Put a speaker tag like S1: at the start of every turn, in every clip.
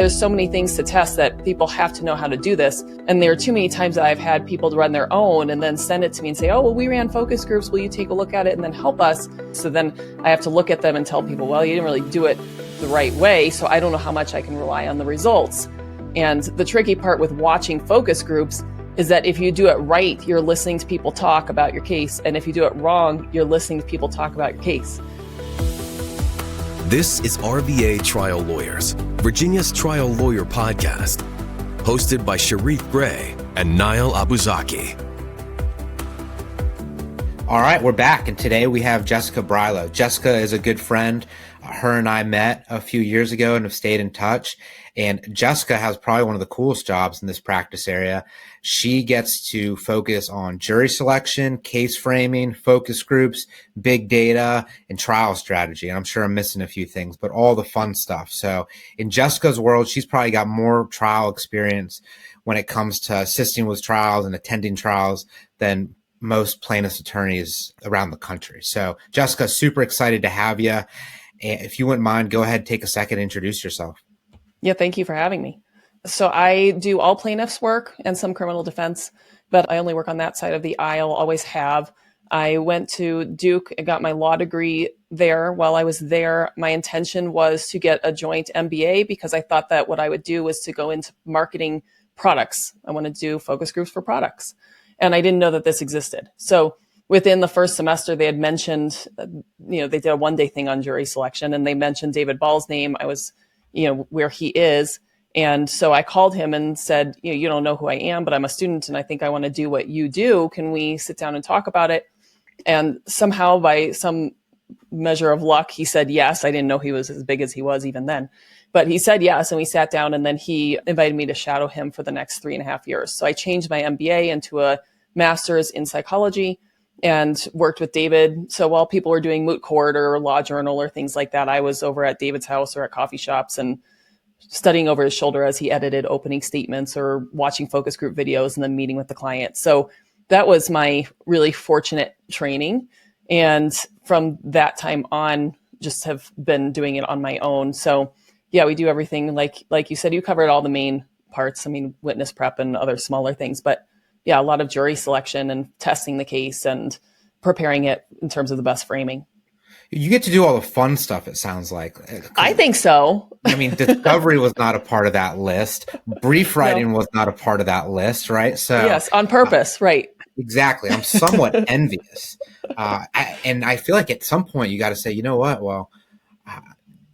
S1: There's so many things to test that people have to know how to do this. And there are too many times that I've had people to run their own and then send it to me and say, oh, well, we ran focus groups. Will you take a look at it and then help us? So then I have to look at them and tell people, well, you didn't really do it the right way. So I don't know how much I can rely on the results. And the tricky part with watching focus groups is that if you do it right, you're listening to people talk about your case. And if you do it wrong, you're listening to people talk about your case.
S2: This is RVA Trial Lawyers, Virginia's trial lawyer podcast, hosted by Sharif Gray and Niall Abuzaki.
S3: All right, we're back, and today we have Jessica Brylo. Jessica is a good friend. Her and I met a few years ago and have stayed in touch. And Jessica has probably one of the coolest jobs in this practice area. She gets to focus on jury selection, case framing, focus groups, big data, and trial strategy. And I'm sure I'm missing a few things, but all the fun stuff. So in Jessica's world, she's probably got more trial experience when it comes to assisting with trials and attending trials than most plaintiffs' attorneys around the country. So Jessica, super excited to have you. If you wouldn't mind, go ahead, take a second, introduce yourself.
S1: Yeah, thank you for having me. So I do all plaintiffs' work and some criminal defense, but I only work on that side of the aisle, always have. I went to Duke and got my law degree there. While I was there, my intention was to get a joint MBA because I thought that what I would do was to go into marketing products. I want to do focus groups for products. And I didn't know that this existed. So within the first semester, they had mentioned, they did a one-day thing on jury selection, and they mentioned David Ball's name. I was, where he is. And so I called him and said, you don't know who I am, but I'm a student and I think I want to do what you do. Can we sit down and talk about it? And somehow by some measure of luck, he said yes. I didn't know he was as big as he was even then, but he said yes. And we sat down and then he invited me to shadow him for the next 3.5 years. So I changed my MBA into a master's in psychology and worked with David. So while people were doing moot court or law journal or things like that, I was over at David's house or at coffee shops and studying over his shoulder as he edited opening statements or watching focus group videos and then meeting with the client. So that was my really fortunate training. And from that time on, just have been doing it on my own. So yeah, we do everything like you said, you covered all the main parts. I mean, witness prep and other smaller things, but yeah, a lot of jury selection and testing the case and preparing it in terms of the best framing.
S3: You get to do all the fun stuff, it sounds like.
S1: I think so.
S3: I mean, discovery was not a part of that list. Brief writing was not a part of that list, right? So
S1: yes, on purpose, right.
S3: Exactly. I'm somewhat envious. And I feel like at some point you got to say, you know what? Well,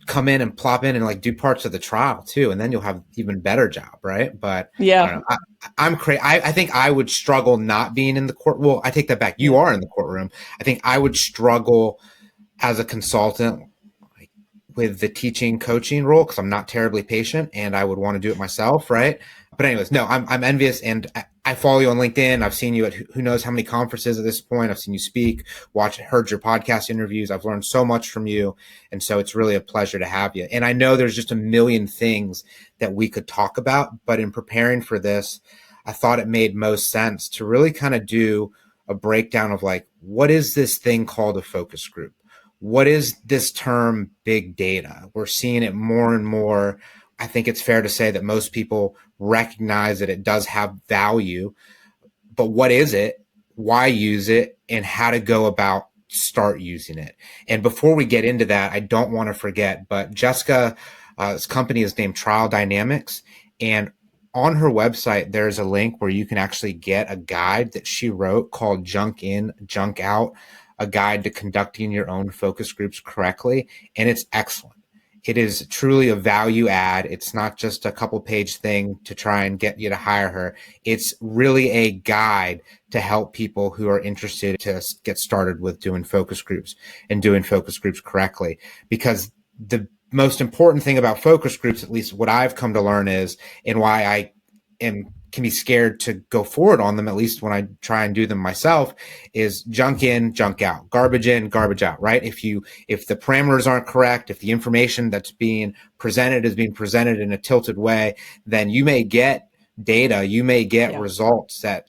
S3: come in and plop in and do parts of the trial too. And then you'll have even better job, right? But
S1: yeah,
S3: I'm crazy. I think I would struggle not being in the court. Well, I take that back. You are in the courtroom. I think I would struggle as a consultant with the teaching coaching role because I'm not terribly patient and I would want to do it myself, right? But anyways, no, I'm envious and I follow you on LinkedIn. I've seen you at who knows how many conferences at this point. I've seen you speak, heard your podcast interviews. I've learned so much from you. And so it's really a pleasure to have you. And I know there's just a million things that we could talk about, but in preparing for this, I thought it made most sense to really kind of do a breakdown of what is this thing called a focus group? What is this term big data? We're seeing it more and more. I think it's fair to say that most people recognize that it does have value, but what is it, why use it, and how to go about start using it. And before we get into that, I don't want to forget, but Jessica's company is named Trial Dynamics, and on her website, there's a link where you can actually get a guide that she wrote called Junk In, Junk Out, a guide to conducting your own focus groups correctly. And it's excellent. It is truly a value add. It's not just a couple page thing to try and get you to hire her. It's really a guide to help people who are interested to get started with doing focus groups and doing focus groups correctly. Because the most important thing about focus groups, at least what I've come to learn is, and why I can be scared to go forward on them, at least when I try and do them myself, is junk in, junk out, garbage in, garbage out, right? If the parameters aren't correct, if the information that's being presented is being presented in a tilted way, then you may get data, you may get results that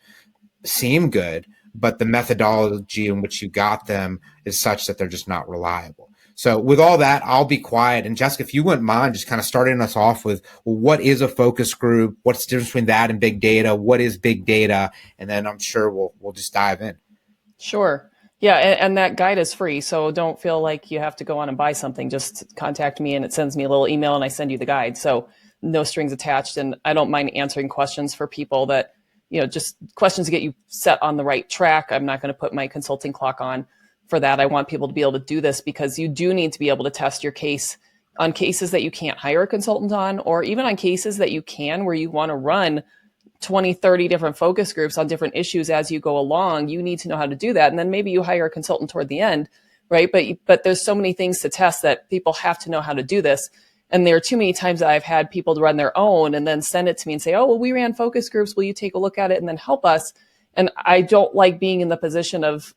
S3: seem good, but the methodology in which you got them is such that they're just not reliable. So with all that, I'll be quiet. And Jessica, if you wouldn't mind just kind of starting us off with, well, what is a focus group? What's the difference between that and big data? What is big data? And then I'm sure we'll just dive in.
S1: Sure. Yeah, and that guide is free, so don't feel like you have to go on and buy something. Just contact me and it sends me a little email and I send you the guide. So no strings attached. And I don't mind answering questions for people that, just questions to get you set on the right track. I'm not going to put my consulting clock on for that. I want people to be able to do this because you do need to be able to test your case on cases that you can't hire a consultant on, or even on cases that you can, where you want to run 20, 30 different focus groups on different issues as you go along. You need to know how to do that. And then maybe you hire a consultant toward the end, right? But there's so many things to test that people have to know how to do this. And there are too many times that I've had people to run their own and then send it to me and say, oh, well, we ran focus groups. Will you take a look at it and then help us? And I don't like being in the position of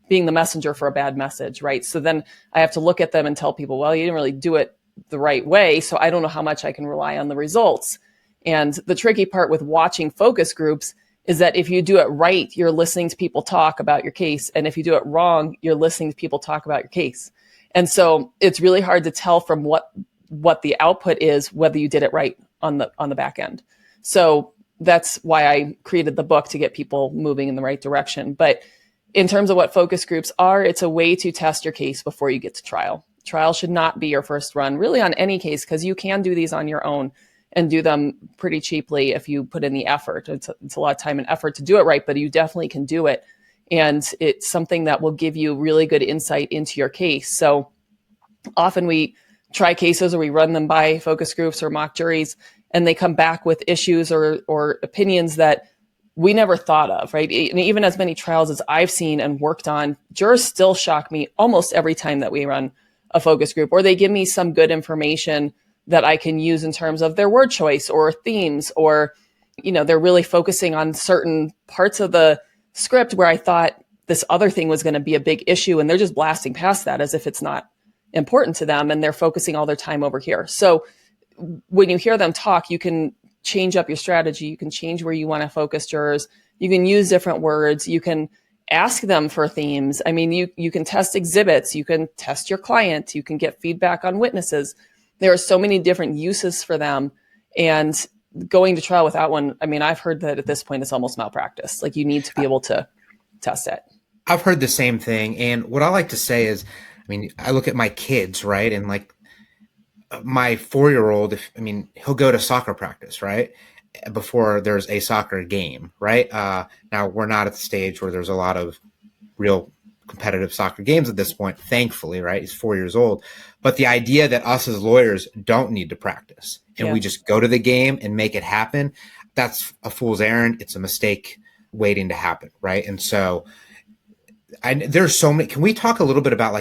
S1: being the messenger for a bad message, right? So then I have to look at them and tell people, well, you didn't really do it the right way. So I don't know how much I can rely on the results. And the tricky part with watching focus groups is that if you do it right, you're listening to people talk about your case. And if you do it wrong, you're listening to people talk about your case. And so it's really hard to tell from what the output is, whether you did it right on the back end. So that's why I created the book, to get people moving in the right direction. But in terms of what focus groups are, it's a way to test your case before you get to trial. Trial should not be your first run, really, on any case, because you can do these on your own and do them pretty cheaply if you put in the effort. It's a lot of time and effort to do it right, but you definitely can do it. And it's something that will give you really good insight into your case. So often we try cases or we run them by focus groups or mock juries, and they come back with issues or opinions that we never thought of, right? And even as many trials as I've seen and worked on, jurors still shock me almost every time that we run a focus group, or they give me some good information that I can use in terms of their word choice or themes, or, they're really focusing on certain parts of the script where I thought this other thing was going to be a big issue, and they're just blasting past that as if it's not important to them, and they're focusing all their time over here. So when you hear them talk, you can change up your strategy. You can change where you want to focus jurors. You can use different words. You can ask them for themes. I mean, you can test exhibits. You can test your client. You can get feedback on witnesses. There are so many different uses for them. And going to trial without one, I mean, I've heard that at this point it's almost malpractice. Like, you need to be able to test it.
S3: I've heard the same thing. And what I like to say is, I mean, I look at my kids, right? And like my 4-year-old, he'll go to soccer practice, right? Before there's a soccer game, right? Now we're not at the stage where there's a lot of real competitive soccer games at this point, thankfully, right? He's 4 years old. But the idea that us as lawyers don't need to practice and we just go to the game and make it happen, that's a fool's errand. It's a mistake waiting to happen, right? And so there's so many. Can we talk a little bit about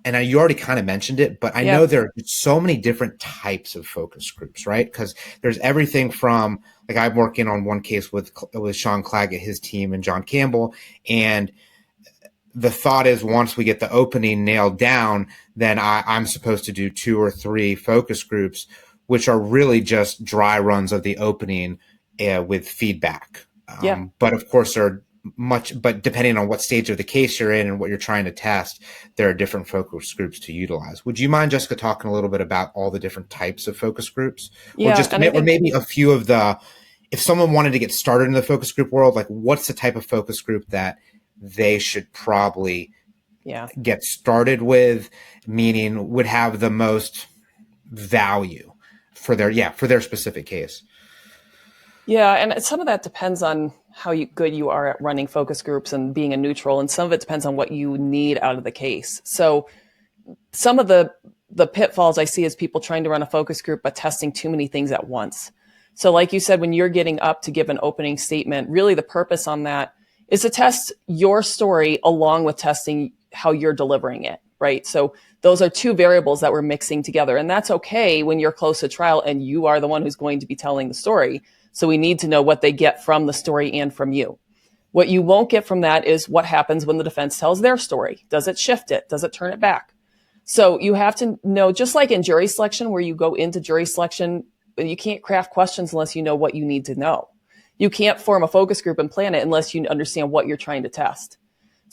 S3: and you already kind of mentioned it, but I know there are so many different types of focus groups, right? Because there's everything from, like, I'm working on one case with Sean Claggett, his team, and John Campbell. And the thought is, once we get the opening nailed down, then I'm supposed to do 2 or 3 focus groups, which are really just dry runs of the opening with feedback. But of course, but depending on what stage of the case you're in and what you're trying to test, there are different focus groups to utilize. Would you mind, Jessica, talking a little bit about all the different types of focus groups?
S1: Yeah,
S3: or maybe a few of if someone wanted to get started in the focus group world, like, what's the type of focus group that they should probably get started with, meaning would have the most value for their specific case?
S1: Yeah, and some of that depends on how good you are at running focus groups and being a neutral, and some of it depends on what you need out of the case. So some of the pitfalls I see is people trying to run a focus group but testing too many things at once. So like you said, when you're getting up to give an opening statement, really the purpose on that is to test your story along with testing how you're delivering it, right? So those are 2 variables that we're mixing together, and that's okay when you're close to trial and you are the one who's going to be telling the story. So we need to know what they get from the story and from you. What you won't get from that is what happens when the defense tells their story. Does it shift it? Does it turn it back? So you have to know, just like in jury selection, where you go into jury selection, you can't craft questions unless you know what you need to know. You can't form a focus group and plan it unless you understand what you're trying to test.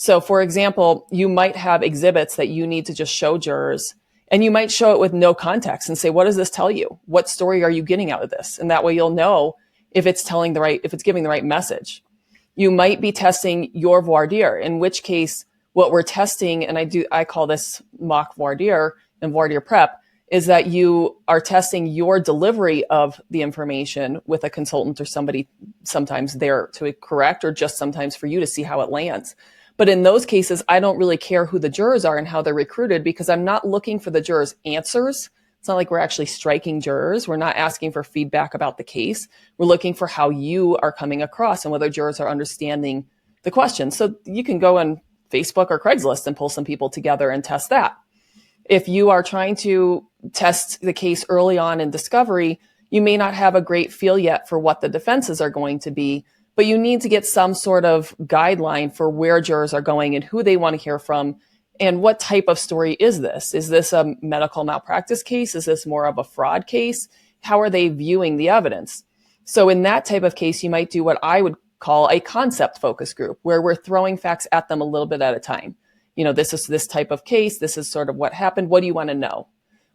S1: So for example, you might have exhibits that you need to just show jurors, and you might show it with no context and say, what does this tell you? What story are you getting out of this? And that way you'll know if it's if it's giving the right message. You might be testing your voir dire, in which case what we're testing, and I call this mock voir dire and voir dire prep, is that you are testing your delivery of the information with a consultant or somebody sometimes there to correct, or just sometimes for you to see how it lands. But in those cases, I don't really care who the jurors are and how they're recruited, because I'm not looking for the jurors' answers. It's not like we're actually striking jurors. We're not asking for feedback about the case. We're looking for how you are coming across and whether jurors are understanding the question. So you can go on Facebook or Craigslist and pull some people together and test that. If you are trying to test the case early on in discovery, you may not have a great feel yet for what the defenses are going to be, but you need to get some sort of guideline for where jurors are going and who they want to hear from. And what type of story is this? Is this a medical malpractice case? Is this more of a fraud case? How are they viewing the evidence? So in that type of case, you might do what I would call a concept focus group, where we're throwing facts at them a little bit at a time. This is this type of case. This is sort of what happened. What do you want to know?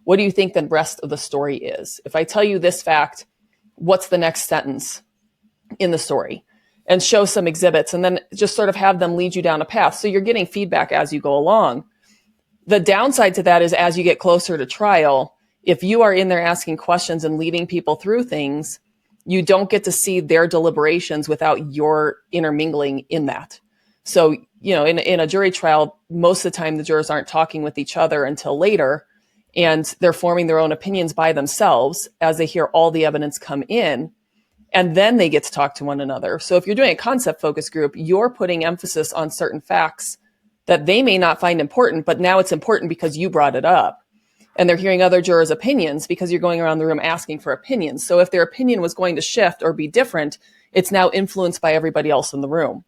S1: What do you think the rest of the story is? If I tell you this fact, what's the next sentence in the story? And show some exhibits, and then just sort of have them lead you down a path. So you're getting feedback as you go along. The downside to that is, as you get closer to trial, if you are in there asking questions and leading people through things, you don't get to see their deliberations without your intermingling in that. So, in a jury trial, most of the time the jurors aren't talking with each other until later, and they're forming their own opinions by themselves as they hear all the evidence come in. And then they get to talk to one another. So if you're doing a concept focus group, you're putting emphasis on certain facts that they may not find important, but now it's important because you brought it up. And they're hearing other jurors' opinions because you're going around the room asking for opinions. So if their opinion was going to shift or be different, it's now influenced by everybody else in the room.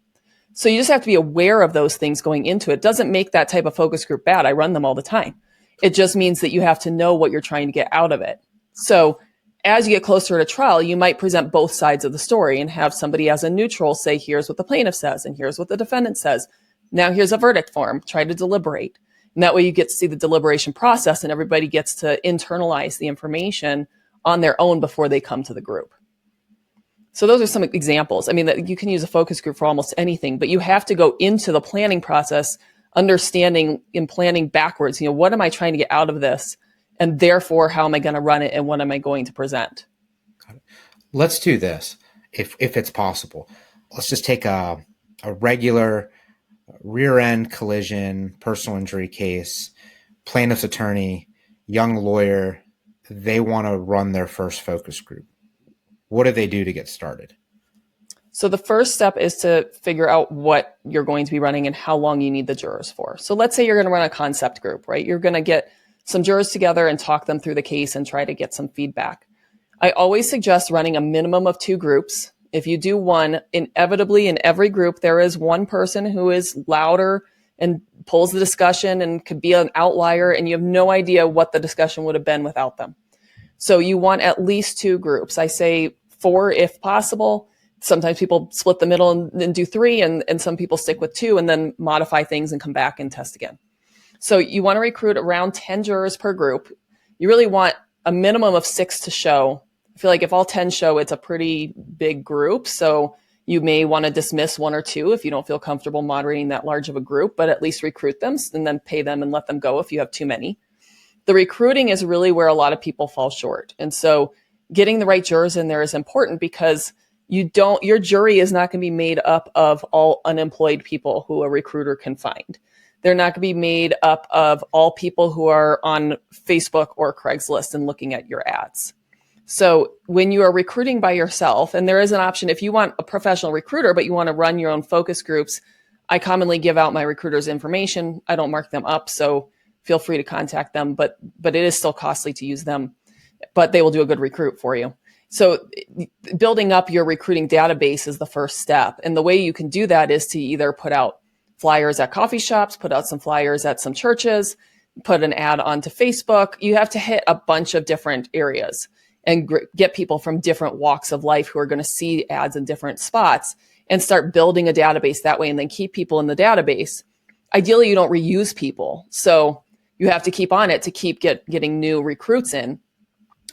S1: So you just have to be aware of those things going into it. Doesn't make that type of focus group bad. I run them all the time. It just means that you have to know what you're trying to get out of it. So as you get closer to trial, you might present both sides of the story and have somebody as a neutral say, here's what the plaintiff says and here's what the defendant says. Now here's a verdict form. Try to deliberate. And that way you get to see the deliberation process, and everybody gets to internalize the information on their own before they come to the group. So those are some examples. I mean, that you can use a focus group for almost anything, but you have to go into the planning process understanding in planning backwards. What am I trying to get out of this? And therefore, how am I going to run it, and what am I going to present?
S3: Let's do this, if it's possible. Let's just take a regular rear-end collision, personal injury case, plaintiff's attorney, young lawyer. They want to run their first focus group. What do they do to get started?
S1: So the first step is to figure out what you're going to be running and how long you need the jurors for. So let's say you're going to run a concept group, right? You're going to get some jurors together and talk them through the case and try to get some feedback. I always suggest running a minimum of 2 groups. If you do one, inevitably in every group, there is one person who is louder and pulls the discussion and could be an outlier, and you have no idea what the discussion would have been without them. So you want at least 2 groups. I say 4 if possible. Sometimes people split the middle and do 3, and some people stick with 2 and then modify things and come back and test again. So you want to recruit around 10 jurors per group. You really want a minimum of 6 to show. I feel like if all 10 show, it's a pretty big group. So you may want to dismiss 1 or 2 if you don't feel comfortable moderating that large of a group, but at least recruit them and then pay them and let them go if you have too many. The recruiting is really where a lot of people fall short. And so getting the right jurors in there is important, because your jury is not going to be made up of all unemployed people who a recruiter can find. They're not going to be made up of all people who are on Facebook or Craigslist and looking at your ads. So when you are recruiting by yourself, and there is an option if you want a professional recruiter, but you want to run your own focus groups, I commonly give out my recruiters' information. I don't mark them up, so feel free to contact them, but it is still costly to use them, but they will do a good recruit for you. So building up your recruiting database is the first step. And the way you can do that is to either put out flyers at coffee shops, put out some flyers at some churches, put an ad onto Facebook. You have to hit a bunch of different areas and get people from different walks of life who are going to see ads in different spots, and start building a database that way, and then keep people in the database. ideally you don't reuse people. So you have to keep on it to keep getting new recruits in.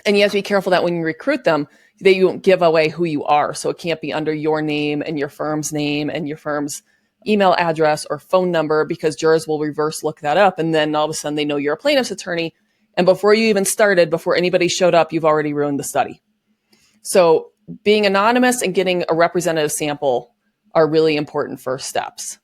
S1: And you have to be careful that when you recruit them, that you don't give away who you are. So it can't be under your name and your firm's name and your firm's email address or phone number, because jurors will reverse look that up. And then all of a sudden they know you're a plaintiff's attorney. And before you even started, before anybody showed up, you've already ruined the study. So being anonymous and getting a representative sample are really important first steps.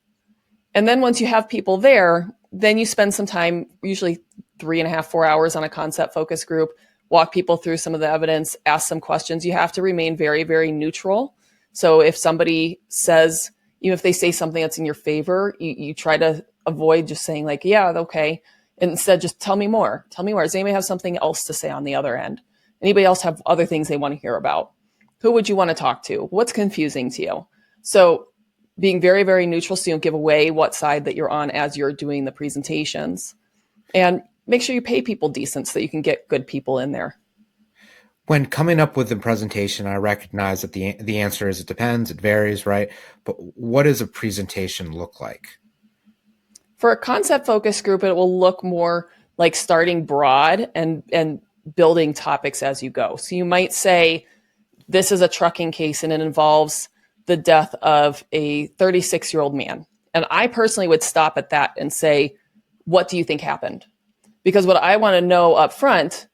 S1: And then once you have people there, then you spend some time, usually 3.5, 4 hours on a concept focus group, walk people through some of the evidence, ask some questions. You have to remain very, very neutral. So if somebody says, even if they say something that's in your favor, you try to avoid just saying like, yeah, okay. And instead, just tell me more. Tell me more. Does anybody have something else to say on the other end? Anybody else have other things they want to hear about? Who would you want to talk to? What's confusing to you? So being very, very neutral so you don't give away what side that you're on as you're doing the presentations. And make sure you pay people decent so that you can get good people in there.
S3: When coming up with the presentation, I recognize that the answer is it depends, it varies, right? But what does a presentation look like?
S1: For a concept focus group, it will look more like starting broad and building topics as you go. So you might say, this is a trucking case and it involves the death of a 36-year-old man. And I personally would stop at that and say, what do you think happened? Because what I want to know up front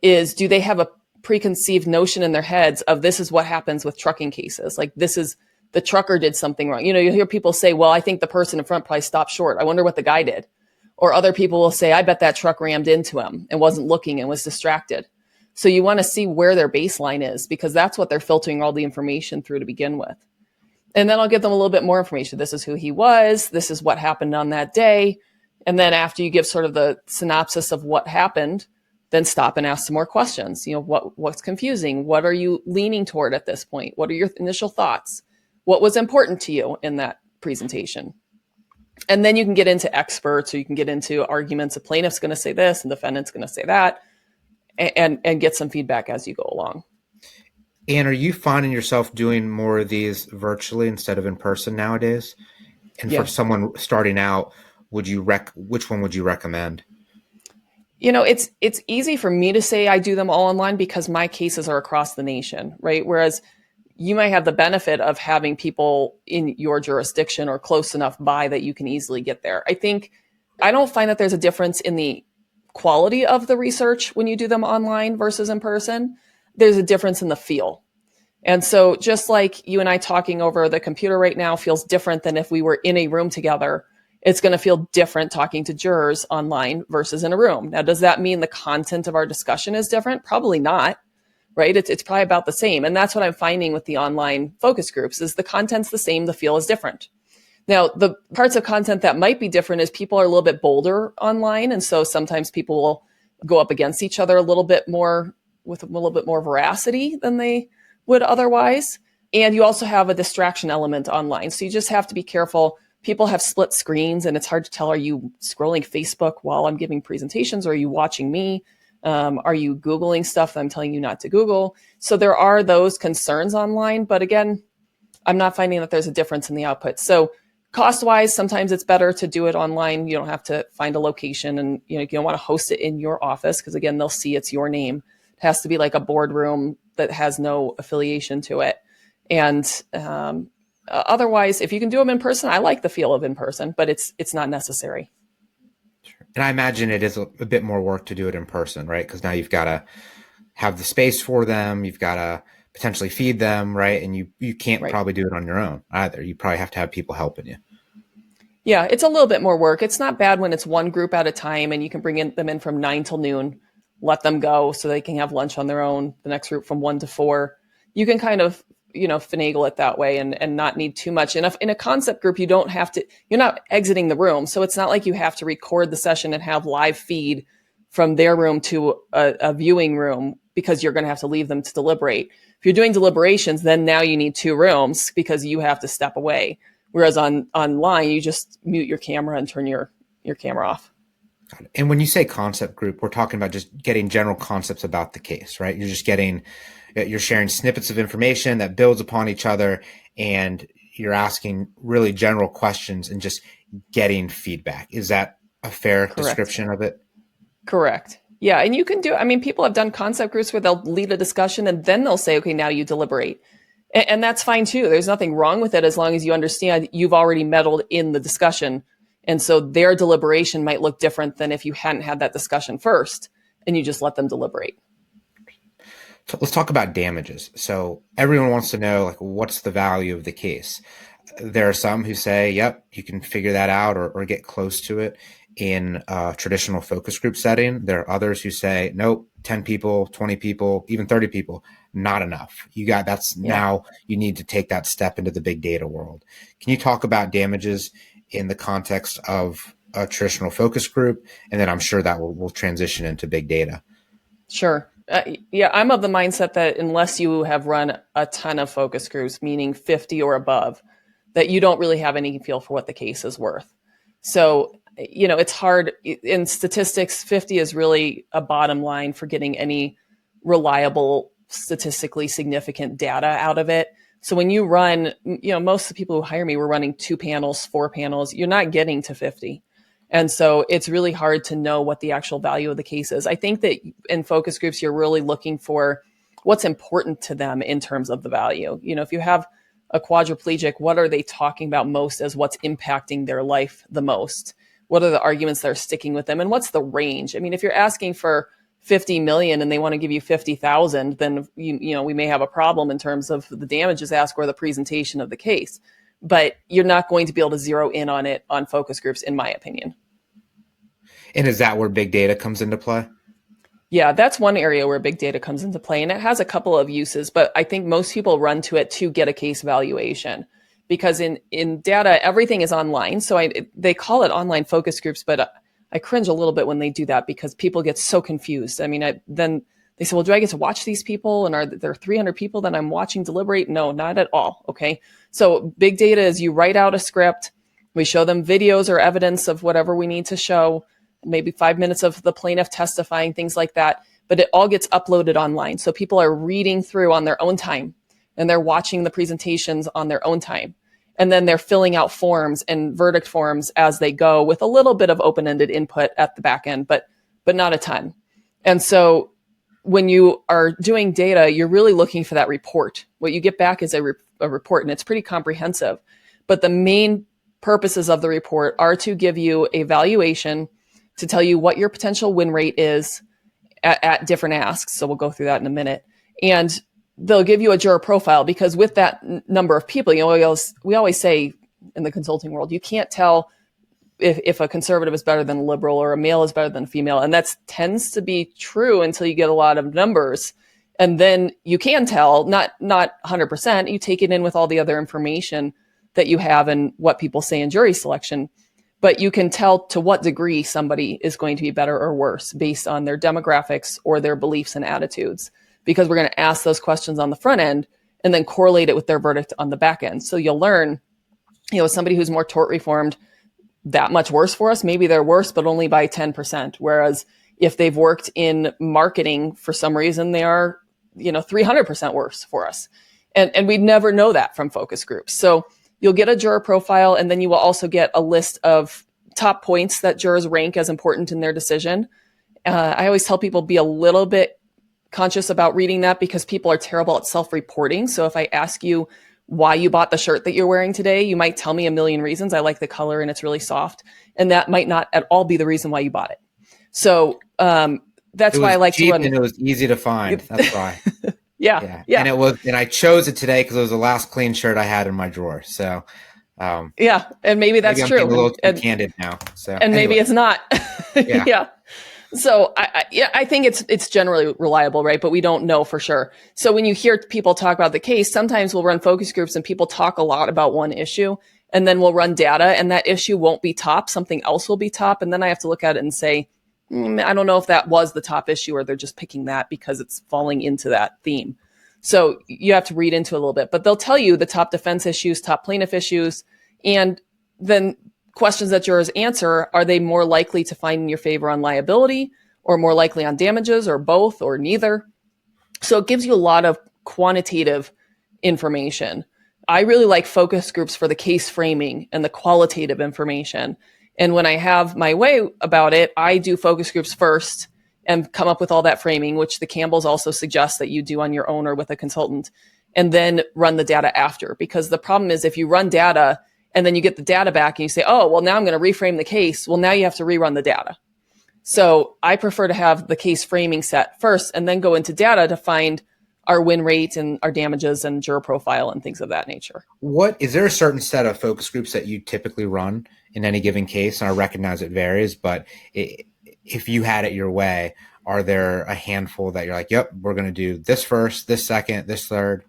S1: is, do they have a preconceived notion in their heads of this is what happens with trucking cases? Like, this is the trucker did something wrong. You hear people say, well, I think the person in front probably stopped short. I wonder what the guy did. Or other people will say, I bet that truck rammed into him and wasn't looking and was distracted. So you want to see where their baseline is, because that's what they're filtering all the information through to begin with. And then I'll give them a little bit more information. This is who he was. This is what happened on that day. And then after you give sort of the synopsis of what happened, then stop and ask some more questions. What's confusing? What are you leaning toward at this point? What are your initial thoughts? What was important to you in that presentation? And then you can get into experts, or you can get into arguments. The plaintiff's going to say this and the defendant's going to say that, and get some feedback as you go along.
S3: And are you finding yourself doing more of these virtually instead of in person nowadays? And for someone starting out, which one would you recommend?
S1: It's easy for me to say I do them all online because my cases are across the nation, right? Whereas you might have the benefit of having people in your jurisdiction or close enough by that you can easily get there. I don't find that there's a difference in the quality of the research when you do them online versus in person. There's a difference in the feel. And so just like you and I talking over the computer right now feels different than if we were in a room together, it's going to feel different talking to jurors online versus in a room. Now, does that mean the content of our discussion is different? Probably not, right? It's probably about the same. And that's what I'm finding with the online focus groups is the content's the same, the feel is different. Now, the parts of content that might be different is people are a little bit bolder online. And so sometimes people will go up against each other a little bit more with a little bit more veracity than they would otherwise. And you also have a distraction element online. So you just have to be careful. People have split screens and it's hard to tell, are you scrolling Facebook while I'm giving presentations? Or are you watching me? Are you Googling stuff that I'm telling you not to Google? So there are those concerns online. But again, I'm not finding that there's a difference in the output. So cost-wise, sometimes it's better to do it online. You don't have to find a location, and you don't want to host it in your office because again, they'll see it's your name. It has to be like a boardroom that has no affiliation to it. And otherwise, if you can do them in person, I like the feel of in person, but it's not necessary.
S3: And I imagine it is a bit more work to do it in person, right? Because now you've got to have the space for them. You've got to potentially feed them, right? And you can't probably do it on your own either. You probably have to have people helping you.
S1: Yeah, it's a little bit more work. It's not bad when it's one group at a time and you can them in from 9 till noon, let them go so they can have lunch on their own. The next group from 1 to 4. You can kind of, finagle it that way and not need too much. And if in a concept group, you don't have to, you're not exiting the room. So it's not like you have to record the session and have live feed from their room to a viewing room because you're going to have to leave them to deliberate. If you're doing deliberations, then now you need 2 rooms because you have to step away. Whereas online, you just mute your camera and turn your camera off.
S3: And when you say concept group, we're talking about just getting general concepts about the case, right? You're sharing snippets of information that builds upon each other, and you're asking really general questions and just getting feedback. Is that a fair
S1: Correct.
S3: description of it?
S1: Correct. Yeah. And you can do, I mean, people have done concept groups where they'll lead a discussion and then they'll say, okay, now you deliberate. And that's fine too. There's nothing wrong with it as long as you understand you've already meddled in the discussion. And so their deliberation might look different than if you hadn't had that discussion first and you just let them deliberate.
S3: So let's talk about damages. So everyone wants to know, like, what's the value of the case? There are some who say, yep, you can figure that out or get close to it in a traditional focus group setting. There are others who say, nope, 10 people, 20 people, even 30 people, not enough. Now you need to take that step into the big data world. Can you talk about damages in the context of a traditional focus group? And then I'm sure that will transition into big data.
S1: Sure. Yeah, I'm of the mindset that unless you have run a ton of focus groups, meaning 50 or above, that you don't really have any feel for what the case is worth. So, it's hard in statistics. 50 is really a bottom line for getting any reliable, statistically significant data out of it. So when you run, most of the people who hire me were running 2 panels, 4 panels, you're not getting to 50. And so it's really hard to know what the actual value of the case is. I think that in focus groups, you're really looking for what's important to them in terms of the value. If you have a quadriplegic, what are they talking about most as what's impacting their life the most? What are the arguments that are sticking with them? And what's the range? I mean, if you're asking for 50 million and they want to give you 50,000, then we may have a problem in terms of the damages asked or the presentation of the case. But you're not going to be able to zero in on it on focus groups, in my opinion.
S3: And is that where big data comes into play?
S1: Yeah, that's one area where big data comes into play, and it has a couple of uses, but I think most people run to it to get a case valuation because in data, everything is online. So they call it online focus groups, but I cringe a little bit when they do that because people get so confused. I mean, then they say, well, do I get to watch these people? And are there 300 people that I'm watching deliberate? No, not at all. Okay. So big data is you write out a script. We show them videos or evidence of whatever we need to show, maybe 5 minutes of the plaintiff testifying, things like that. But it all gets uploaded online. So people are reading through on their own time and they're watching the presentations on their own time. And then they're filling out forms and verdict forms as they go with a little bit of open-ended input at the back end, but not a ton. And so when you are doing data, you're really looking for that report. What you get back is a report, and it's pretty comprehensive. But the main purposes of the report are to give you a valuation, to tell you what your potential win rate is at different asks. So we'll go through that in a minute. And they'll give you a juror profile because with that number of people, we always say in the consulting world, you can't tell if a conservative is better than a liberal or a male is better than a female. And that tends to be true until you get a lot of numbers. And then you can tell, not 100%, you take it in with all the other information that you have and what people say in jury selection. But you can tell to what degree somebody is going to be better or worse based on their demographics or their beliefs and attitudes, because we're going to ask those questions on the front end and then correlate it with their verdict on the back end. So you'll learn, somebody who's more tort reformed, that much worse for us. Maybe they're worse, but only by 10%. Whereas if they've worked in marketing for some reason, they are, 300% worse for us. And we'd never know that from focus groups. So you'll get a juror profile, and then you will also get a list of top points that jurors rank as important in their decision. I always tell people be a little bit conscious about reading that because people are terrible at self-reporting. So if I ask you why you bought the shirt that you're wearing today, you might tell me a million reasons. I like the color and it's really soft. And that might not at all be the reason why you bought it. So that's why I like to run.
S3: And it was easy to find. That's why.
S1: Yeah.
S3: And I chose it today because it was the last clean shirt I had in my drawer. So
S1: and maybe that's
S3: I'm
S1: true.
S3: Being a little too candid now. So
S1: maybe it's not.
S3: Yeah.
S1: So I think it's generally reliable, right? But we don't know for sure. So when you hear people talk about the case, sometimes we'll run focus groups and people talk a lot about one issue, and then we'll run data and that issue won't be top. Something else will be top. And then I have to look at it and say, I don't know if that was the top issue or they're just picking that because it's falling into that theme. So you have to read into it a little bit, but they'll tell you the top defense issues, top plaintiff issues, and then questions that jurors answer, are they more likely to find in your favor on liability or more likely on damages or both or neither? So it gives you a lot of quantitative information. I really like focus groups for the case framing and the qualitative information. And when I have my way about it, I do focus groups first and come up with all that framing, which the Campbells also suggest that you do on your own or with a consultant, and then run the data after. Because the problem is if you run data and then you get the data back and you say, oh, well, now I'm going to reframe the case. Well, now you have to rerun the data. So I prefer to have the case framing set first and then go into data to find our win rate and our damages and juror profile and things of that nature.
S3: What is there a certain set of focus groups that you typically run in any given case? And I recognize it varies, but if you had it your way, are there a handful that you're like, yep, we're going to do this first, this second, this third?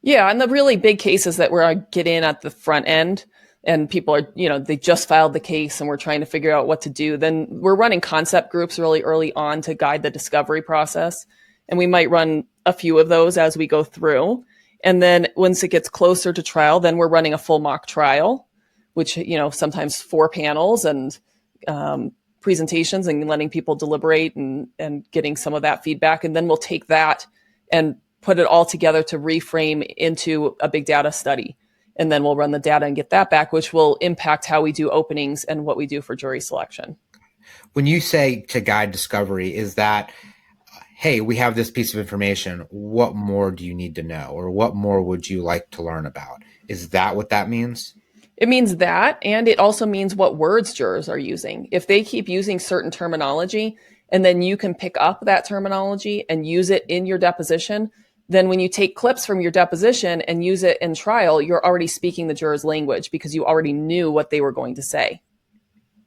S1: Yeah. And the really big cases that where I get in at the front end and people are, they just filed the case and we're trying to figure out what to do, then we're running concept groups really early on to guide the discovery process. And we might run a few of those as we go through. And then once it gets closer to trial, then we're running a full mock trial, which, sometimes 4 panels and presentations and letting people deliberate and getting some of that feedback. And then we'll take that and put it all together to reframe into a big data study. And then we'll run the data and get that back, which will impact how we do openings and what we do for jury selection.
S3: When you say to guide discovery, is that, hey, we have this piece of information, what more do you need to know? Or what more would you like to learn about? Is that what that means?
S1: It means that, and it also means what words jurors are using. If they keep using certain terminology, and then you can pick up that terminology and use it in your deposition, then when you take clips from your deposition and use it in trial, you're already speaking the juror's language because you already knew what they were going to say.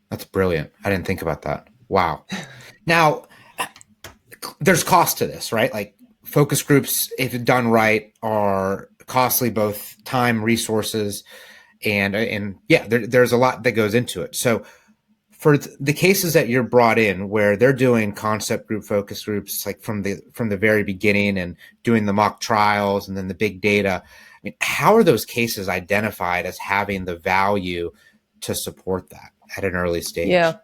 S3: That's brilliant. I didn't think about that. Wow. Now, there's cost to this, right? Like focus groups, if done right, are costly, both time, resources, and yeah, there's a lot that goes into it. So for the cases that you're brought in where they're doing concept group focus groups, like from the very beginning and doing the mock trials and then the big data, I mean, how are those cases identified as having the value to support that at an early stage?
S1: Yeah.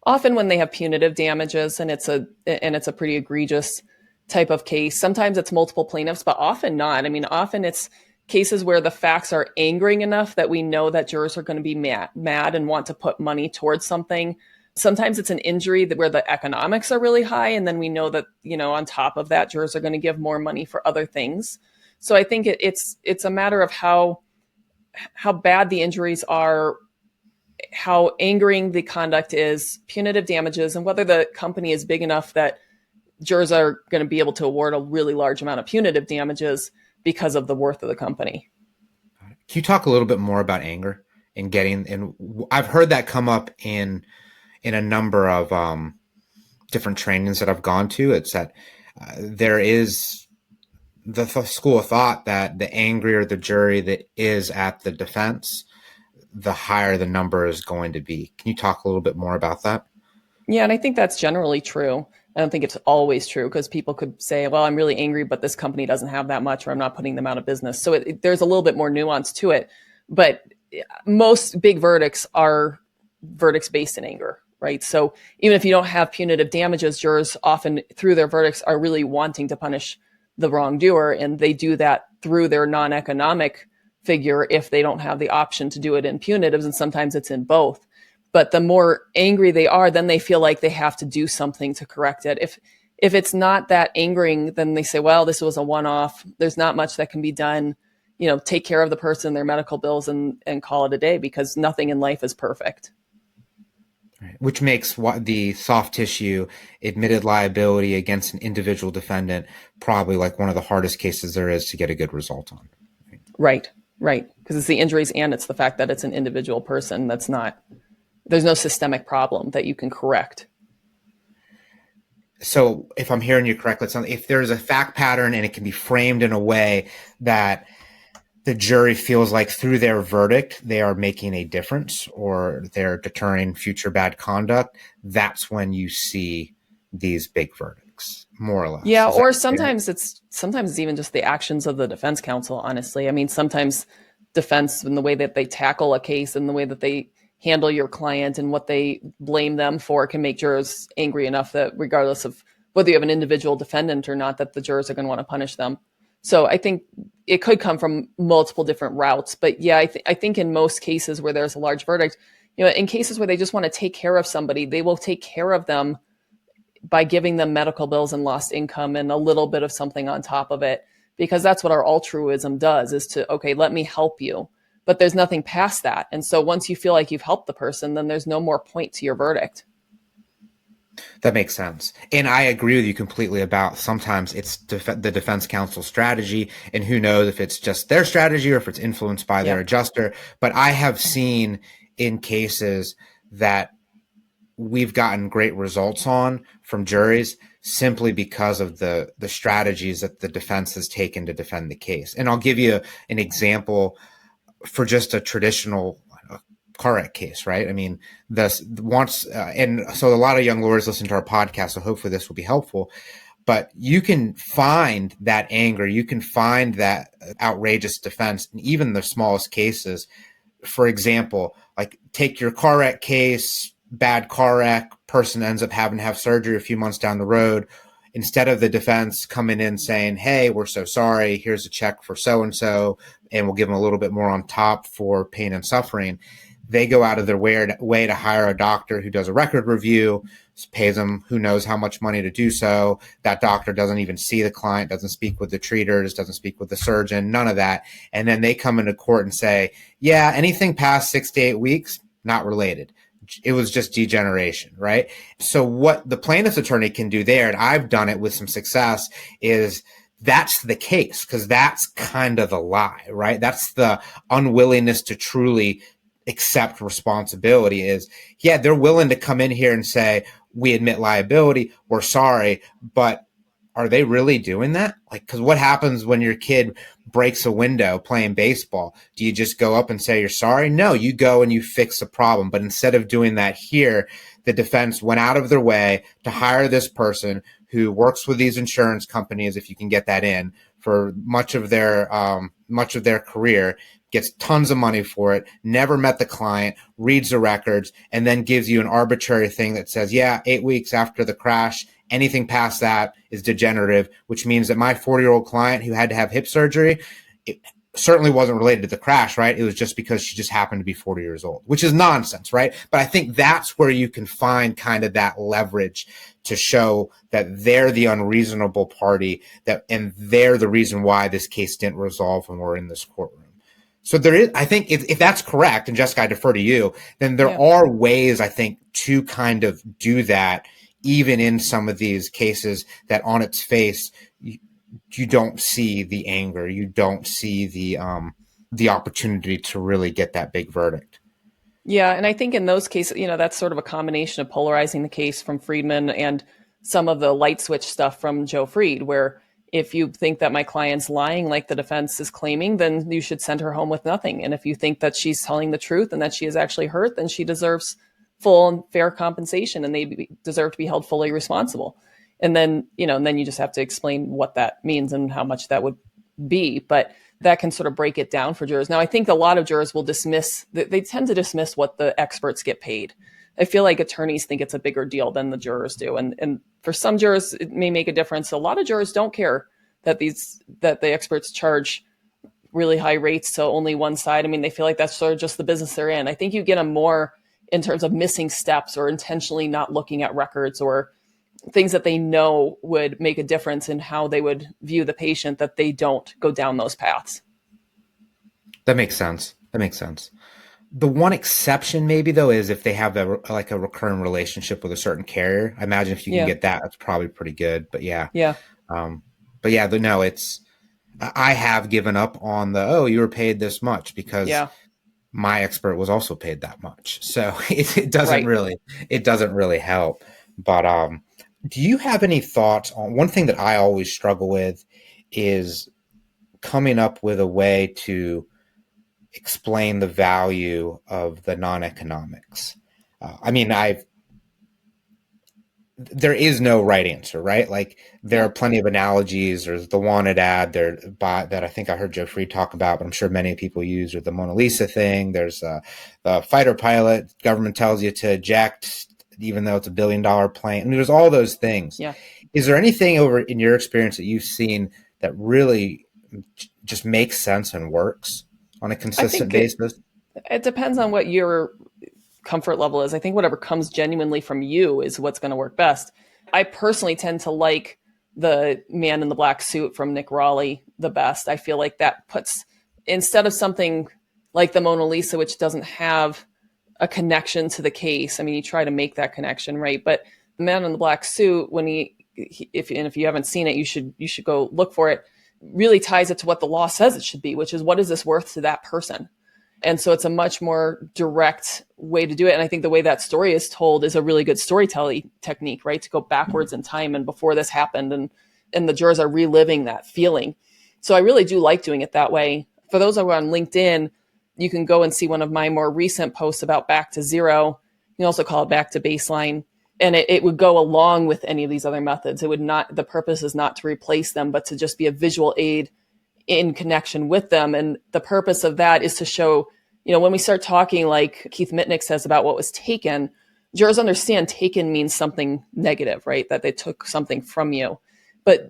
S1: Often when they have punitive damages and it's a pretty egregious type of case, sometimes it's multiple plaintiffs, but often not. I mean, often it's cases where the facts are angering enough that we know that jurors are going to be mad and want to put money towards something. Sometimes it's an injury where the economics are really high. And then we know that, on top of that, jurors are going to give more money for other things. So I think it's a matter of how bad the injuries are, how angering the conduct is, punitive damages, and whether the company is big enough that jurors are going to be able to award a really large amount of punitive damages because of the worth of the company.
S3: Can you talk a little bit more about anger and I've heard that come up in a number of different trainings that I've gone to. It's that there is the school of thought that the angrier the jury that is at the defense, the higher the number is going to be. Can you talk a little bit more about that?
S1: Yeah, and I think that's generally true. I don't think it's always true because people could say, well, I'm really angry, but this company doesn't have that much, or I'm not putting them out of business. So there's a little bit more nuance to it. But most big verdicts are verdicts based in anger, right? So even if you don't have punitive damages, jurors often through their verdicts are really wanting to punish the wrongdoer. And they do that through their non-economic figure if they don't have the option to do it in punitives. And sometimes it's in both. But the more angry they are, then they feel like they have to do something to correct it. If it's not that angering, then they say, well, this was a one-off. There's not much that can be done. Take care of the person, their medical bills, and call it a day, because nothing in life is perfect.
S3: Right. Which makes the soft tissue admitted liability against an individual defendant probably like one of the hardest cases there is to get a good result on.
S1: Right. Because it's the injuries and it's the fact that it's an individual person there's no systemic problem that you can correct.
S3: So if I'm hearing you correctly, if there's a fact pattern and it can be framed in a way that the jury feels like through their verdict, they are making a difference or they're deterring future bad conduct, that's when you see these big verdicts, more or less.
S1: Yeah. Or sometimes it's even just the actions of the defense counsel, honestly. I mean, sometimes defense and the way that they tackle a case and the way that they handle your client and what they blame them for can make jurors angry enough that regardless of whether you have an individual defendant or not, that the jurors are going to want to punish them. So I think it could come from multiple different routes. But yeah, I think in most cases where there's a large verdict, in cases where they just want to take care of somebody, they will take care of them by giving them medical bills and lost income and a little bit of something on top of it, because that's what our altruism does, is to, okay, let me help you. But there's nothing past that. And so once you feel like you've helped the person, then there's no more point to your verdict.
S3: That makes sense. And I agree with you completely about sometimes it's the defense counsel strategy, and who knows if it's just their strategy or if it's influenced by their adjuster. But I have seen in cases that we've gotten great results on from juries simply because of the strategies that the defense has taken to defend the case. And I'll give you an example for just a traditional car wreck case, right? I mean, and so a lot of young lawyers listen to our podcast, so hopefully this will be helpful. But you can find that anger, you can find that outrageous defense in even the smallest cases. For example, like take your car wreck case, bad car wreck, person ends up having to have surgery a few months down the road. Instead of the defense coming in saying, hey, we're so sorry, here's a check for so-and-so, and we'll give them a little bit more on top for pain and suffering, they go out of their way to hire a doctor who does a record review, pays them who knows how much money to do so. That doctor doesn't even see the client, doesn't speak with the treaters, doesn't speak with the surgeon, none of that. And then they come into court and say, yeah, anything past 6 to 8 weeks, not related. It was just degeneration, right? So what the plaintiff's attorney can do there, and I've done it with some success, is that's the case, because that's kind of the lie, right? That's the unwillingness to truly accept responsibility. Is, yeah, they're willing to come in here and say, we admit liability, we're sorry, but are they really doing that? Like, because what happens when your kid breaks a window playing baseball? Do you just go up and say you're sorry? No, you go and you fix the problem. But instead of doing that here, the defense went out of their way to hire this person who works with these insurance companies, if you can get that in, for much of their career, gets tons of money for it, never met the client, reads the records, and then gives you an arbitrary thing that says, yeah, 8 weeks after the crash, anything past that is degenerative, which means that my 40-year-old client who had to have hip surgery, it certainly wasn't related to the crash, right? It was just because she just happened to be 40 years old, which is nonsense, right? But I think that's where you can find kind of that leverage to show that they're the unreasonable party, and they're the reason why this case didn't resolve when we're in this courtroom. So there is, I think, if that's correct, and Jessica, I defer to you, then there are ways, I think, to kind of do that, even in some of these cases that on its face, you don't see the anger, you don't see the opportunity to really get that big verdict.
S1: Yeah, and I think in those cases, that's sort of a combination of polarizing the case from Friedman and some of the light switch stuff from Joe Fried, where if you think that my client's lying like the defense is claiming, then you should send her home with nothing. And if you think that she's telling the truth and that she is actually hurt, then she deserves full and fair compensation, and they deserve to be held fully responsible. And then, then you just have to explain what that means and how much that would be. But that can sort of break it down for jurors. Now, I think a lot of jurors will they tend to dismiss what the experts get paid. I feel like attorneys think it's a bigger deal than the jurors do. And for some jurors, it may make a difference. A lot of jurors don't care that the experts charge really high rates to only one side. I mean, they feel like that's sort of just the business they're in. I think you get them more in terms of missing steps or intentionally not looking at records or things that they know would make a difference in how they would view the patient, that they don't go down those paths.
S3: That makes sense. The one exception maybe, though, is if they have a recurring relationship with a certain carrier. I imagine if you can get that, that's probably pretty good. But yeah. I have given up on you were paid this much because my expert was also paid that much. So it doesn't really help. But do you have any thoughts on one thing that I always struggle with is coming up with a way to explain the value of the non-economics? There is no right answer, right? Like there are plenty of analogies. There's the wanted ad there that I think I heard Joe Fried talk about, but I'm sure many people use, or the Mona Lisa thing. There's the fighter pilot, government tells you to eject, even though it's $1 billion plane. I mean, there's all those things. Yeah. Is there anything over in your experience that you've seen that really just makes sense and works on a
S1: I
S3: consistent
S1: think
S3: basis?
S1: it depends on what your comfort level is. I think whatever comes genuinely from you is what's going to work best. I personally tend to like the man in the black suit from Nick Raleigh the best. I feel like that puts, instead of something like the Mona Lisa, which doesn't have a connection to the case. I mean, you try to make that connection, right? But the man in the black suit, when if you haven't seen it, you should go look for it. Really ties it to what the law says it should be, which is what is this worth to that person? And so it's a much more direct way to do it. And I think the way that story is told is a really good storytelling technique, right? To go backwards in time and before this happened, and the jurors are reliving that feeling. So I really do like doing it that way. For those who are on LinkedIn, you can go and see one of my more recent posts about back to zero. You can also call it back to baseline. And it would go along with any of these other methods. It would not, the purpose is not to replace them, but to just be a visual aid in connection with them. And the purpose of that is to show, when we start talking like Keith Mitnick says about what was taken, jurors understand taken means something negative, right? That they took something from you. But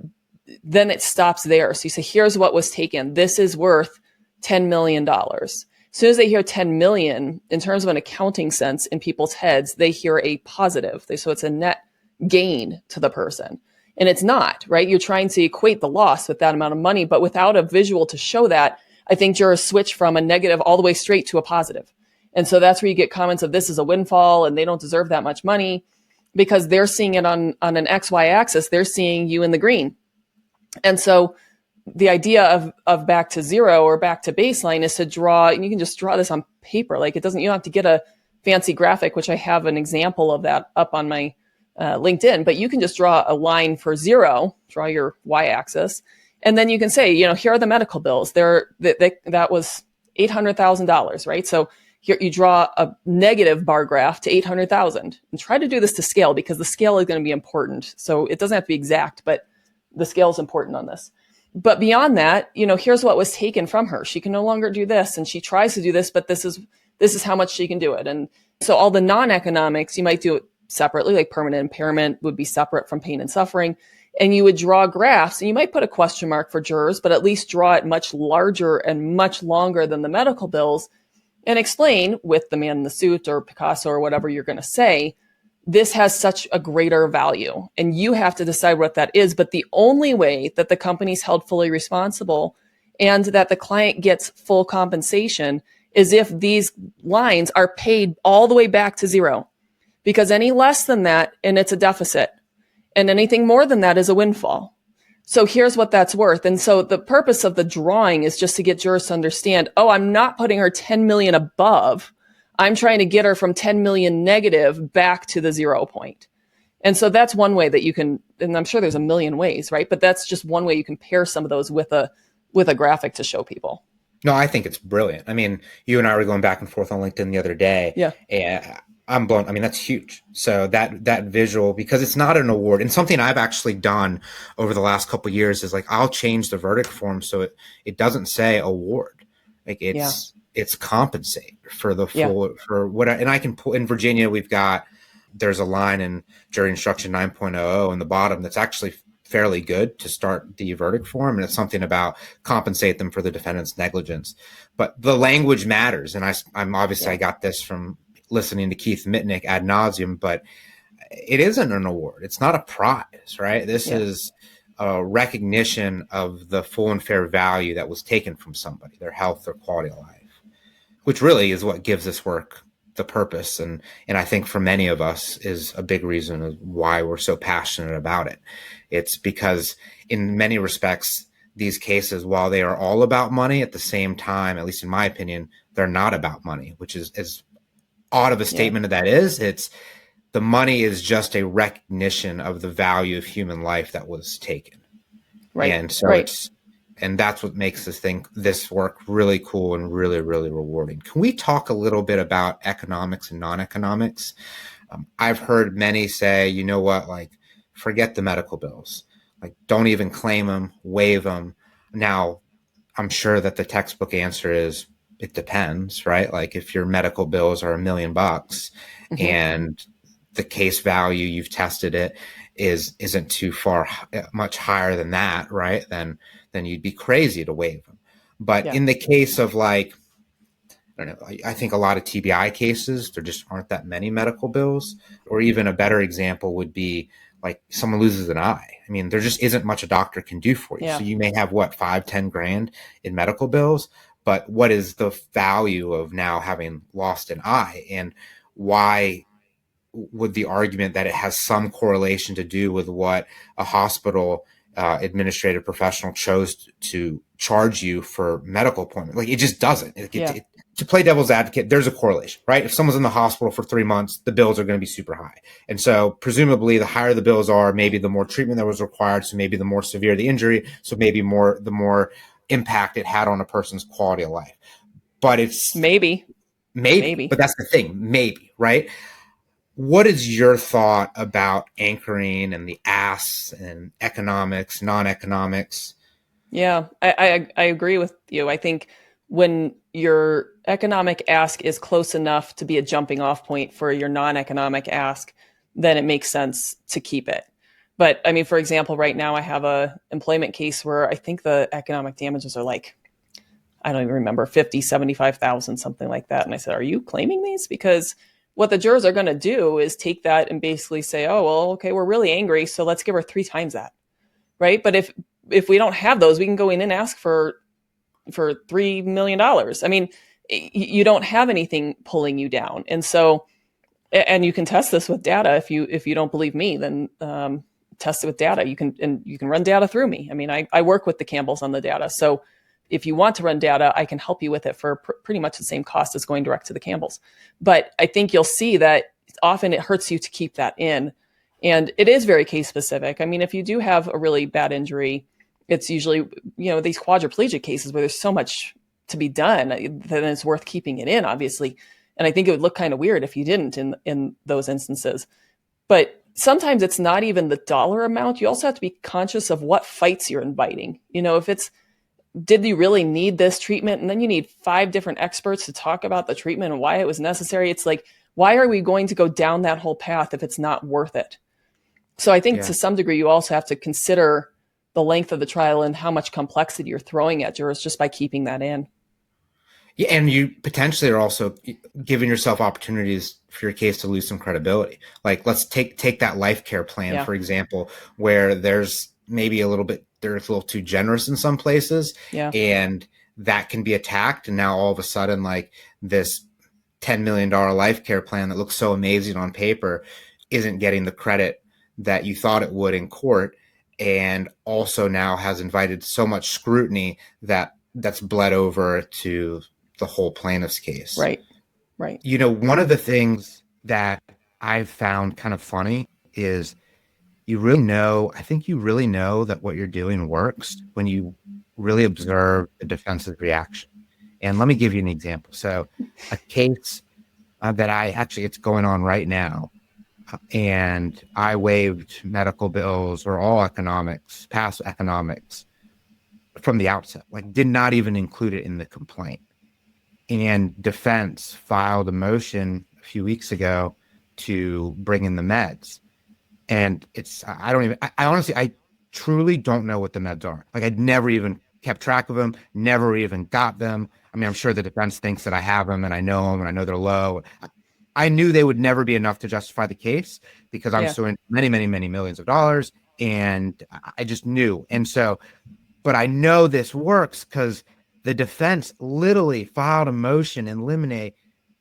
S1: then it stops there. So you say, here's what was taken. This is worth $10 million. As soon as they hear 10 million, in terms of an accounting sense in people's heads, they hear a positive. So it's a net gain to the person. And it's not, right? You're trying to equate the loss with that amount of money, but without a visual to show that, I think jurors switch from a negative all the way straight to a positive. And so that's where you get comments of this is a windfall and they don't deserve that much money, because they're seeing it on an XY axis. They're seeing you in the green. And so the idea of back to zero or back to baseline is to draw, and you can just draw this on paper. Like you don't have to get a fancy graphic, which I have an example of that up on my LinkedIn, but you can just draw a line for zero, draw your y-axis, and then you can say, here are the medical bills. That was $800,000, right? So here you draw a negative bar graph to 800,000 and try to do this to scale, because the scale is going to be important. So it doesn't have to be exact, but the scale is important on this. But beyond that, here's what was taken from her. She can no longer do this, and she tries to do this, but this is how much she can do it. And so all the non-economics, you might do it separately, like permanent impairment would be separate from pain and suffering. And you would draw graphs, and you might put a question mark for jurors, but at least draw it much larger and much longer than the medical bills, and explain with the man in the suit or Picasso or whatever you're going to say, this has such a greater value, and you have to decide what that is. But the only way that the company's held fully responsible and that the client gets full compensation is if these lines are paid all the way back to zero, because any less than that, and it's a deficit, and anything more than that is a windfall. So here's what that's worth. And so the purpose of the drawing is just to get jurors to understand, I'm not putting her 10 million above. I'm trying to get her from 10 million negative back to the 0 point. And so that's one way that you can, and I'm sure there's a million ways, right? But that's just one way you can pair some of those with a graphic to show people.
S3: No, I think it's brilliant. I mean, you and I were going back and forth on LinkedIn the other day.
S1: Yeah.
S3: And I'm blown. I mean, that's huge. So that visual, because it's not an award, and something I've actually done over the last couple of years is like, I'll change the verdict form so it doesn't say award. Like it's compensate for the full, for what, and I can pull in Virginia, there's a line in jury instruction 9.00 in the bottom that's actually fairly good to start the verdict form. And it's something about compensate them for the defendant's negligence, but the language matters. And I got this from listening to Keith Mitnick ad nauseum, but it isn't an award. It's not a prize, right? This is a recognition of the full and fair value that was taken from somebody, their health, their quality of life, which really is what gives this work the purpose. And I think for many of us is a big reason of why we're so passionate about it. It's because in many respects, these cases, while they are all about money, at the same time, at least in my opinion, they're not about money, which is as odd of a statement of that is. It's the money is just a recognition of the value of human life that was taken. Right. And so and that's what makes this work really cool and really, really rewarding. Can we talk a little bit about economics and non-economics? I've heard many say, you know what, like, forget the medical bills. Like, don't even claim them, waive them. Now, I'm sure that the textbook answer is, it depends, right? Like, if your medical bills are $1 million and the case value, you've tested it, isn't too far, much higher than that, right? Then you'd be crazy to waive them. But
S1: Yeah.
S3: in the case of like, I don't know, I think a lot of TBI cases, there just aren't that many medical bills. Or even a better example would be like someone loses an eye. I mean, there just isn't much a doctor can do for you.
S1: Yeah.
S3: So you may have what, 5-10 grand in medical bills, but what is the value of now having lost an eye? And why would the argument that it has some correlation to do with what a hospital administrative professional chose to charge you for medical appointment? Like, it just doesn't. To play devil's advocate, there's a correlation, right? If someone's in the hospital for 3 months, the bills are going to be super high. And so presumably the higher the bills are, maybe the more treatment that was required. So maybe the more severe the injury. So maybe the more impact it had on a person's quality of life. But it's
S1: Maybe.
S3: but that's the thing, maybe, right? What is your thought about anchoring and the ass and economics, non-economics?
S1: Yeah, I agree with you. I think when your economic ask is close enough to be a jumping off point for your non-economic ask, then it makes sense to keep it. But I mean, for example, right now I have a employment case where I think the economic damages are like, I don't even remember, 50, 75,000, something like that. And I said, are you claiming these? Because what the jurors are going to do is take that and basically say, oh, well, okay, we're really angry, so let's give her 3 times that. Right. But if we don't have those, we can go in and ask for $3 million. I mean, you don't have anything pulling you down. And so, and you can test this with data. If you don't believe me, then test it with data. You can run data through me. I mean, I work with the Campbells on the data. So if you want to run data, I can help you with it for pretty much the same cost as going direct to the Campbells. But I think you'll see that often it hurts you to keep that in. And it is very case specific. I mean, if you do have a really bad injury, it's usually, these quadriplegic cases where there's so much to be done, then it's worth keeping it in, obviously. And I think it would look kind of weird if you didn't in those instances. But sometimes it's not even the dollar amount. You also have to be conscious of what fights you're inviting. If it's, did you really need this treatment? And then you need 5 different experts to talk about the treatment and why it was necessary. It's like, why are we going to go down that whole path if it's not worth it? So I think to some degree, you also have to consider the length of the trial and how much complexity you're throwing at jurors just by keeping that in.
S3: Yeah, and you potentially are also giving yourself opportunities for your case to lose some credibility. Like, let's take that life care plan, for example, where there's maybe they're a little too generous in some places, and that can be attacked. And now all of a sudden, like, this $10 million life care plan that looks so amazing on paper isn't getting the credit that you thought it would in court, and also now has invited so much scrutiny that's bled over to the whole plaintiff's case.
S1: Right.
S3: One of the things that I've found kind of funny is I think you really know that what you're doing works when you really observe the defense's reaction. And let me give you an example. So a case that it's going on right now, and I waived medical bills or all past economics from the outset, like did not even include it in the complaint. And defense filed a motion a few weeks ago to bring in the meds. And I truly don't know what the meds are. Like, I'd never even kept track of them, never even got them. I mean, I'm sure the defense thinks that I have them and I know them and I know they're low. I knew they would never be enough to justify the case because I'm suing many, many, many millions of dollars. And I just knew. And so, but I know this works because the defense literally filed a motion in limine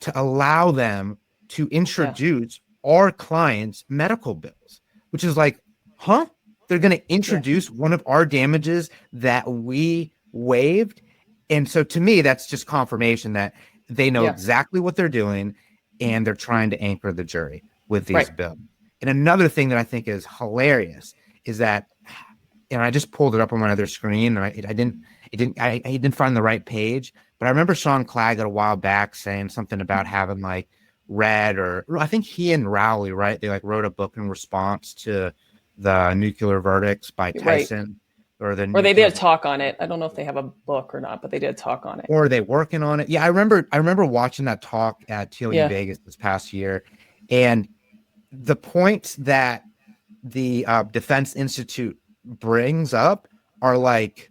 S3: to allow them to introduce our clients' medical bills, which is like, huh? They're going to introduce one of our damages that we waived. And so to me, that's just confirmation that they know exactly what they're doing, and they're trying to anchor the jury with these bills. And another thing that I think is hilarious is that, and I just pulled it up on my other screen, and I didn't find the right page, but I remember Sean Claggett a while back saying something about having like read, or I think he and Rowley, right? They like wrote a book in response to the nuclear verdicts by Tyson, or they
S1: did a talk on it. I don't know if they have a book or not, but they did talk on it.
S3: Or are they working on it? Yeah, I remember watching that talk at TLU Vegas this past year, and the points that the Defense Institute brings up are like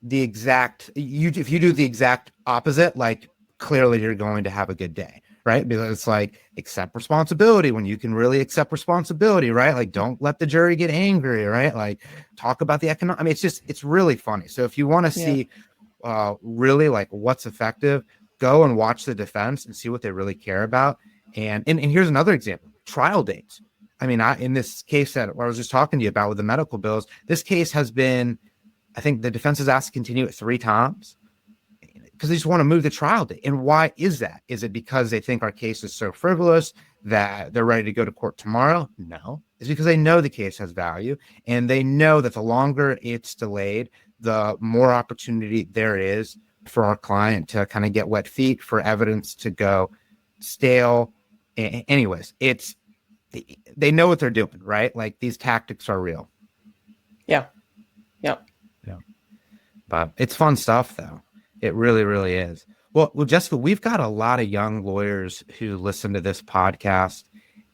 S3: if you do the exact opposite, like clearly you're going to have a good day, right? Because it's like accept responsibility when you can really accept responsibility, right? Like don't let the jury get angry, right? Like talk about the economic. I mean, it's really funny. So if you want to see really like what's effective, go and watch the defense and see what they really care about. And here's another example: trial dates. I mean, in this case that I was just talking to you about with the medical bills, this case has been, I think the defense has asked to continue it 3 times because they just want to move the trial date. And why is that? Is it because they think our case is so frivolous that they're ready to go to court tomorrow? No, it's because they know the case has value, and they know that the longer it's delayed, the more opportunity there is for our client to kind of get wet feet, for evidence to go stale. Anyways, they know what they're doing, right? Like these tactics are real.
S1: Yeah.
S3: But it's fun stuff, though. It really, really is. Well, Jessica, we've got a lot of young lawyers who listen to this podcast,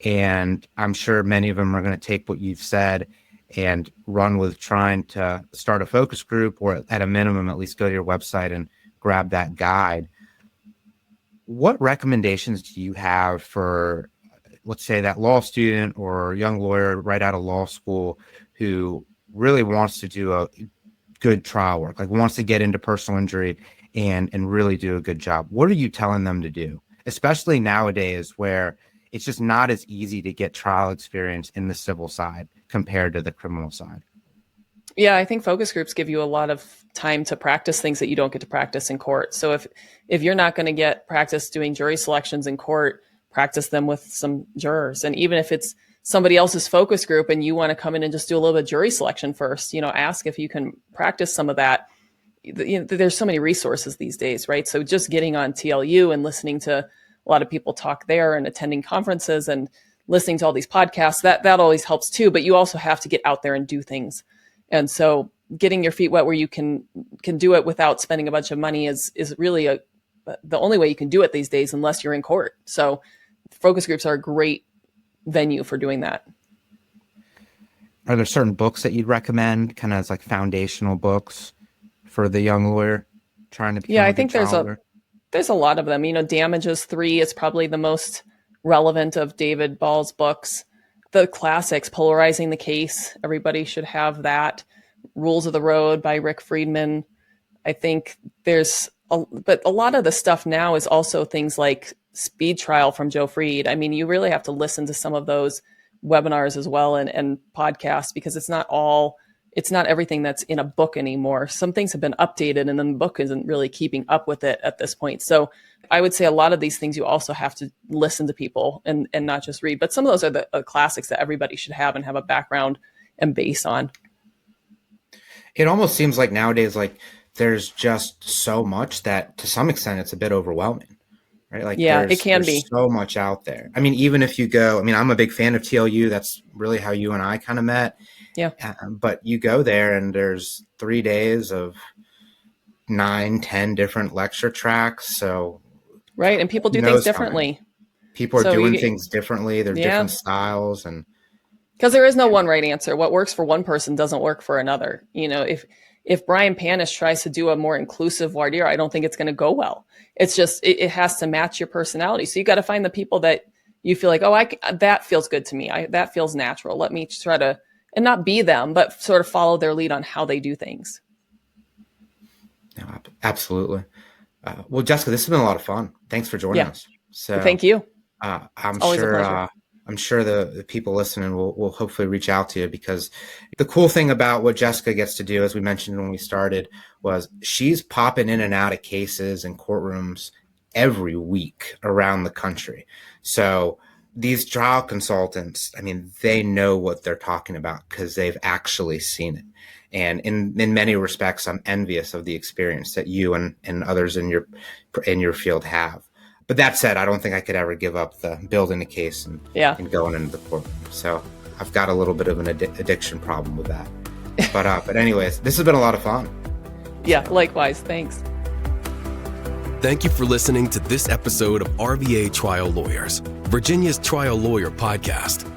S3: and I'm sure many of them are going to take what you've said and run with trying to start a focus group, or at a minimum, at least go to your website and grab that guide. What recommendations do you have for, let's say, that law student or young lawyer right out of law school who really wants to do a good trial work, like wants to get into personal injury and really do a good job? What are you telling them to do, especially nowadays where it's just not as easy to get trial experience in the civil side compared to the criminal side?
S1: Yeah, I think focus groups give you a lot of time to practice things that you don't get to practice in court. So if you're not going to get practice doing jury selections in court, practice them with some jurors. And even if it's somebody else's focus group and you want to come in and just do a little bit of jury selection first, ask if you can practice some of that. There's so many resources these days, right? So just getting on TLU and listening to a lot of people talk there and attending conferences and listening to all these podcasts, that always helps too. But you also have to get out there and do things. And so getting your feet wet where you can do it without spending a bunch of money is really the only way you can do it these days, unless you're in court. So focus groups are a great venue for doing that.
S3: Are there certain books that you'd recommend, kind of as like foundational books for the young lawyer trying to become
S1: I think there's a lot of them. Damages 3 is probably the most relevant of David Ball's books. The classics, Polarizing the Case, everybody should have that. Rules of the Road by Rick Friedman. I think but a lot of the stuff now is also things like Speed Trial from Joe Freed. I mean, you really have to listen to some of those webinars as well and podcasts, because it's not everything that's in a book anymore. Some things have been updated and then the book isn't really keeping up with it at this point. So I would say a lot of these things you also have to listen to people and not just read. But some of those are the classics that everybody should have and have a background and base on.
S3: It almost seems like nowadays, like there's just so much that to some extent it's a bit overwhelming, right? Like
S1: it can be
S3: so much out there. I mean, even if you go, I'm a big fan of TLU. That's really how you and I kind of met.
S1: Yeah.
S3: But you go there and there's 3 days of 9-10 different lecture tracks. So
S1: right. And people do things differently.
S3: People are doing things differently. They're different styles. And
S1: because there is no one right answer. What works for one person doesn't work for another. If Brian Panish tries to do a more inclusive voir dire, I don't think it's going to go well. It's just, it has to match your personality. So you got to find the people that you feel like, that feels good to me. That feels natural. Let me try to, and not be them, but sort of follow their lead on how they do things.
S3: No, absolutely. Well, Jessica, this has been a lot of fun. Thanks for joining us. So
S1: thank you.
S3: I'm sure the people listening will hopefully reach out to you, because the cool thing about what Jessica gets to do, as we mentioned when we started, was she's popping in and out of cases and courtrooms every week around the country. So these trial consultants, they know what they're talking about because they've actually seen it. And in many respects, I'm envious of the experience that you and others in your field have. But that said, I don't think I could ever give up the building a case and going into the courtroom. So I've got a little bit of an addiction problem with that. But anyways, this has been a lot of fun.
S1: Yeah, likewise. Thanks.
S2: Thank you for listening to this episode of RVA Trial Lawyers, Virginia's trial lawyer podcast.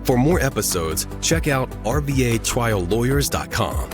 S2: For more episodes, check out rvatriallawyers.com.